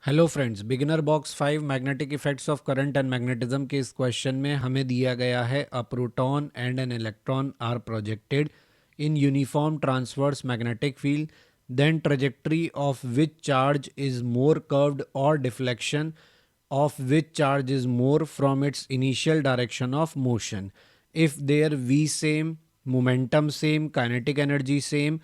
Hello friends, beginner box 5 magnetic effects of current and magnetism के इस question में हमें दिया गया है a proton and an electron are projected in uniform transverse magnetic field then trajectory of which charge is more curved or deflection of which charge is more from its initial direction of motion. If their v same, momentum same, kinetic energy same,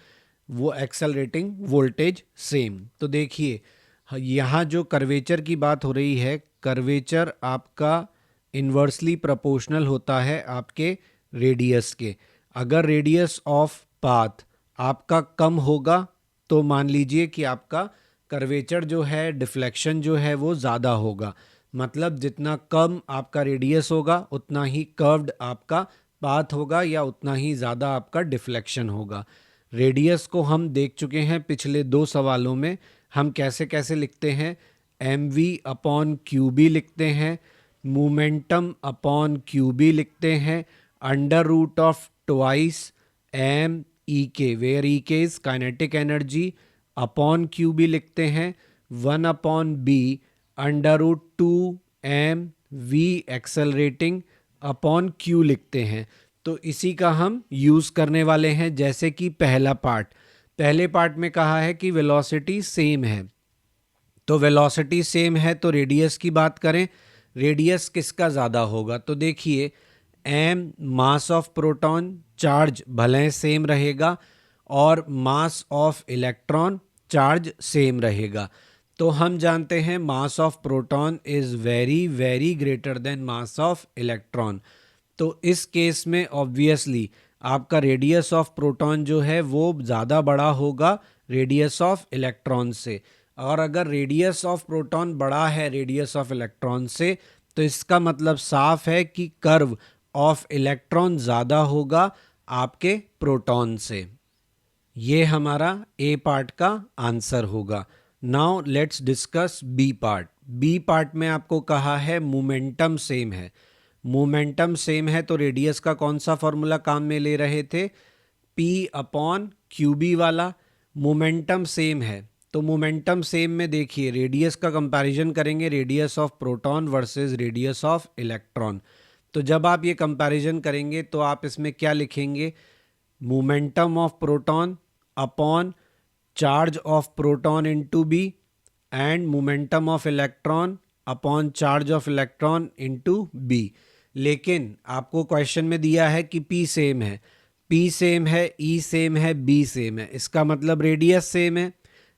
वो accelerating voltage same. तो देखिए यहाँ जो curvature की बात हो रही है, कर्वेचर आपका इन्वर्सली प्रोपोर्शनल होता है आपके रेडियस के। अगर रेडियस ऑफ पाथ आपका कम होगा तो मान लीजिए कि आपका कर्वेचर जो है, डिफ्लेक्शन जो है वो ज़्यादा होगा। मतलब जितना कम आपका रेडियस होगा उतना ही कर्व्ड आपका पाथ होगा या उतना ही ज़्यादा आपका डिफ्लेक्शन होगा। रेडियस को हम देख चुके हैं पिछले 2 सवालों में। हम कैसे कैसे लिखते हैं, m v upon q B लिखते हैं, मोमेंटम अपॉन क्यू बी लिखते हैं, under root of twice m E K, where E K is kinetic energy, upon q B लिखते हैं, 1 upon B under root 2 m v accelerating upon q लिखते हैं। तो इसी का हम यूज़ करने वाले हैं। जैसे कि पहले पार्ट में कहा है कि वेलोसिटी सेम है, तो वेलोसिटी सेम है तो रेडियस की बात करें, रेडियस किसका ज़्यादा होगा? तो देखिए m mass of proton, charge भले सेम रहेगा, और mass of electron, charge same रहेगा। तो हम जानते हैं mass of proton is very very greater than mass of electron. तो इस केस में ऑब्वियसली आपका रेडियस ऑफ प्रोटॉन जो है वो ज़्यादा बड़ा होगा रेडियस ऑफ इलेक्ट्रॉन से। और अगर रेडियस ऑफ प्रोटॉन बड़ा है रेडियस ऑफ इलेक्ट्रॉन से, तो इसका मतलब साफ है कि कर्व ऑफ इलेक्ट्रॉन ज़्यादा होगा आपके प्रोटॉन से। ये हमारा ए पार्ट का आंसर होगा। Now let's discuss B part. B part में आपको कहा है मोमेंटम सेम है। मोमेंटम सेम है तो रेडियस का कौन सा फॉर्मूला काम में ले रहे थे? P अपॉन क्यू बी वाला। मोमेंटम सेम है तो मोमेंटम सेम में देखिए रेडियस का कंपैरिजन करेंगे, radius of proton versus radius of electron. तो जब आप ये कंपैरिजन करेंगे तो आप इसमें क्या लिखेंगे? Momentum of proton upon charge of proton into B and momentum of electron upon charge of electron into B. लेकिन आपको क्वेश्चन में दिया है कि P सेम है, P सेम है, E सेम है, B सेम है, इसका मतलब रेडियस सेम है।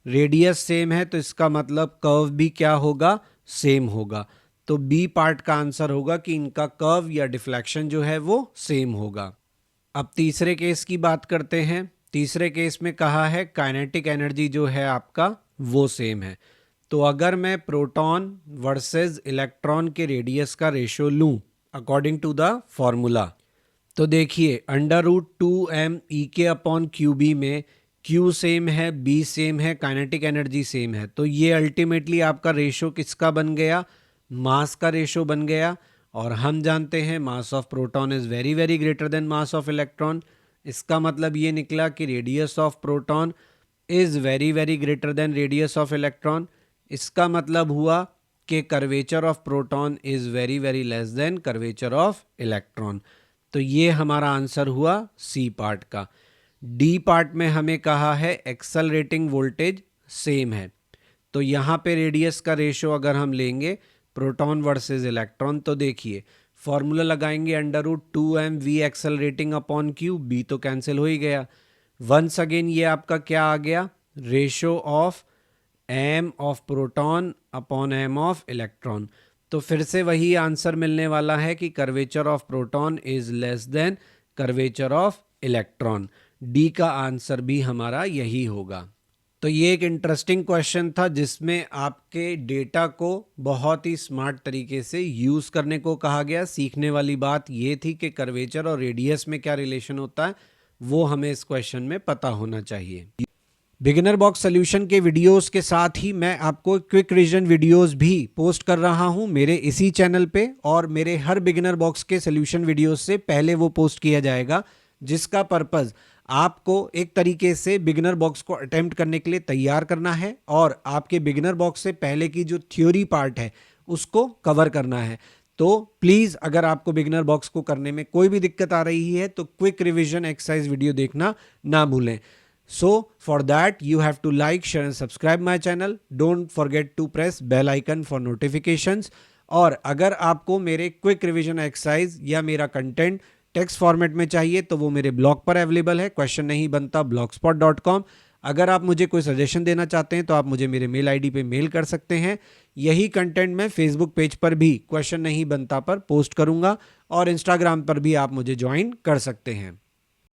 रेडियस सेम है तो इसका मतलब कर्व भी क्या होगा? सेम होगा। तो B पार्ट का आंसर होगा कि इनका कर्व या डिफ्लेक्शन जो है वो सेम होगा। अब तीसरे केस की बात करते हैं। तीसरे केस में कहा है काइनेटिक एनर्जी जो है आपका वो सेम है। तो अगर मैं प्रोटॉन वर्सेस इलेक्ट्रॉन के रेडियस का रेशो लूँ अकॉर्डिंग टू द फॉर्मूला, तो देखिए अंडर रूट 2 एम ई के अपॉन क्यू बी में क्यू सेम है, बी सेम है, काइनेटिक एनर्जी सेम है। तो ये अल्टीमेटली आपका रेशो किसका बन गया? मास का रेशो बन गया। और हम जानते हैं mass of proton is very very greater than mass of electron. इसका मतलब ये निकला कि radius of proton is very very greater then radius of electron. इसका मतलब हुआ कि curvature of proton is very very less than curvature of electron. तो ये हमारा आंसर हुआ सी पार्ट का। डी पार्ट में हमें कहा है एक्सेलरेटिंग वोल्टेज सेम है। तो यहाँ पे रेडियस का रेशो अगर हम लेंगे प्रोटॉन वर्सेस इलेक्ट्रॉन, तो देखिए फॉर्मूला लगाएंगे under root 2 m v accelerating upon q, B तो कैंसिल हो ही गया। वंस अगेन ये आपका क्या आ गया? Ratio of m of proton upon m of electron. तो फिर से वही आंसर मिलने वाला है कि curvature of proton is less than curvature of electron. D का आंसर भी हमारा यही होगा। तो ये एक इंटरेस्टिंग क्वेश्चन था जिसमें आपके डेटा को बहुत ही स्मार्ट तरीके से यूज़ करने को कहा गया। सीखने वाली बात ये थी कि कर्वेचर और रेडियस में क्या रिलेशन होता है वो हमें इस क्वेश्चन में पता होना चाहिए। बिगिनर बॉक्स सॉल्यूशन के वीडियोस के साथ ही मैं आपको क्विक रिवीजन वीडियोस भी पोस्ट कर रहा हूं मेरे इसी चैनल पे, और मेरे हर बिगिनर बॉक्स के सॉल्यूशन वीडियोस से पहले वो पोस्ट किया जाएगा, जिसका पर्पस आपको एक तरीके से बिगिनर बॉक्स को अटेम्प्ट करने के लिए तैयार करना है और आपके बिगिनर बॉक्स से पहले की जो थ्योरी पार्ट है उसको कवर करना है। तो प्लीज़ अगर आपको बिगिनर बॉक्स को करने में कोई भी दिक्कत आ रही है तो क्विक रिवीजन एक्सरसाइज वीडियो देखना ना भूलें। So for that you have to like, share and subscribe my channel. Don't forget to press bell icon for notifications. और अगर आपको मेरे क्विक रिवीजन एक्सरसाइज या मेरा कंटेंट टेक्स्ट फॉर्मेट में चाहिए तो वो मेरे ब्लॉग पर अवेलेबल है, क्वेश्चन नहीं बनता blogspot.com। अगर आप मुझे कोई सजेशन देना चाहते हैं तो आप मुझे मेरे मेल आईडी पे मेल कर सकते हैं। यही कंटेंट मैं फेसबुक पेज पर भी क्वेश्चन नहीं बनता पर पोस्ट करूंगा और इंस्टाग्राम पर भी आप मुझे ज्वाइन कर सकते हैं।